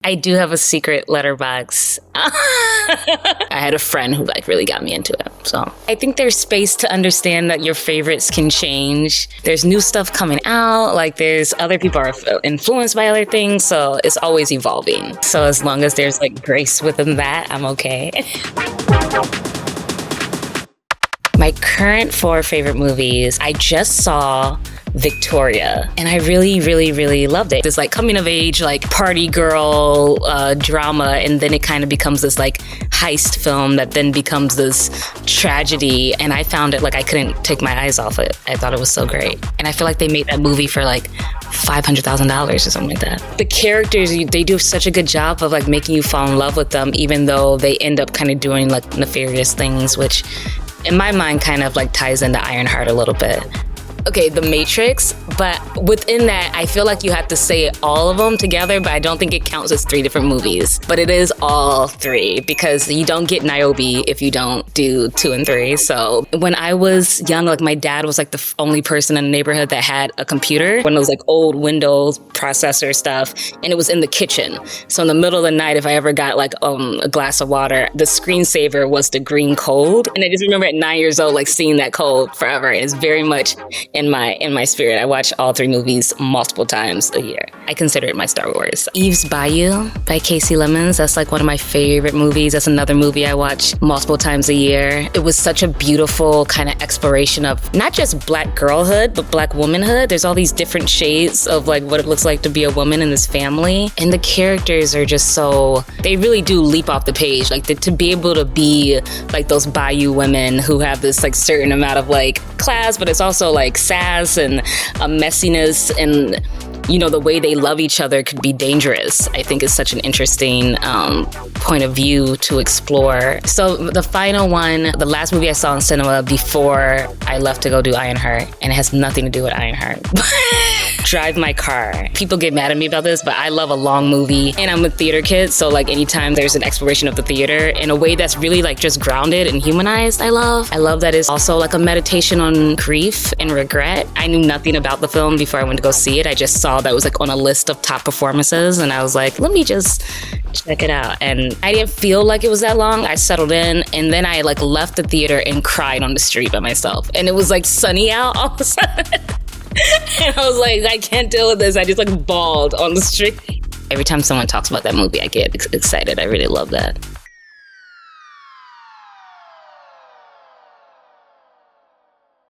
I do have a secret letterbox. I had a friend who like really got me into it. So I think there's space to understand that your favorites can change. There's new stuff coming out. Like there's other people are influenced by other things. So it's always evolving. So as long as there's like grace within that, I'm okay. My current 4 favorite movies, I just saw Victoria, and I really loved it. It's like coming of age, like party girl drama, and then it kind of becomes this like heist film that then becomes this tragedy, and I found it like I couldn't take my eyes off it. I thought it was so great, and I feel like they made that movie for like $500,000 or something like that. The characters, they do such a good job of like making you fall in love with them, even though they end up kind of doing like nefarious things, which in my mind kind of like ties into Ironheart a little bit. Okay, The Matrix, but within that, I feel like you have to say all of them together, but I don't think it counts as 3 different movies. But it is all 3, because you don't get Niobe if you don't do 2 and 3. So when I was young, like my dad was like the only person in the neighborhood that had a computer, when it was like old Windows processor stuff, and it was in the kitchen. So in the middle of the night, if I ever got like a glass of water, the screensaver was the green code. And I just remember at 9 years old, like seeing that code forever. It's very much in my spirit. I watch all 3 movies multiple times a year. I consider it my Star Wars. Eve's Bayou by Casey Lemons. That's like one of my favorite movies. That's another movie I watch multiple times a year. It was such a beautiful kind of exploration of not just Black girlhood, but Black womanhood. There's all these different shades of like what it looks like to be a woman in this family. And the characters are just so, they really do leap off the page. Like to be able to be like those Bayou women who have this like certain amount of like class, but it's also like sass and a messiness, and you know, the way they love each other could be dangerous. I think is such an interesting point of view to explore. So the final one, the last movie I saw in cinema before I left to go do Ironheart, and it has nothing to do with Ironheart. Drive My Car. People get mad at me about this, but I love a long movie, and I'm a theater kid, so like anytime there's an exploration of the theater in a way that's really like just grounded and humanized, I love that it's also like a meditation on grief and regret. I knew nothing about the film before I went to go see it. I just saw that it was like on a list of top performances, and I was like, let me just check it out. And I didn't feel like it was that long. I settled in, and then I like left the theater and cried on the street by myself, and it was like sunny out all of a sudden. And I was like, I can't deal with this. I just like bawled on the street. Every time someone talks about that movie, I get excited. I really love that.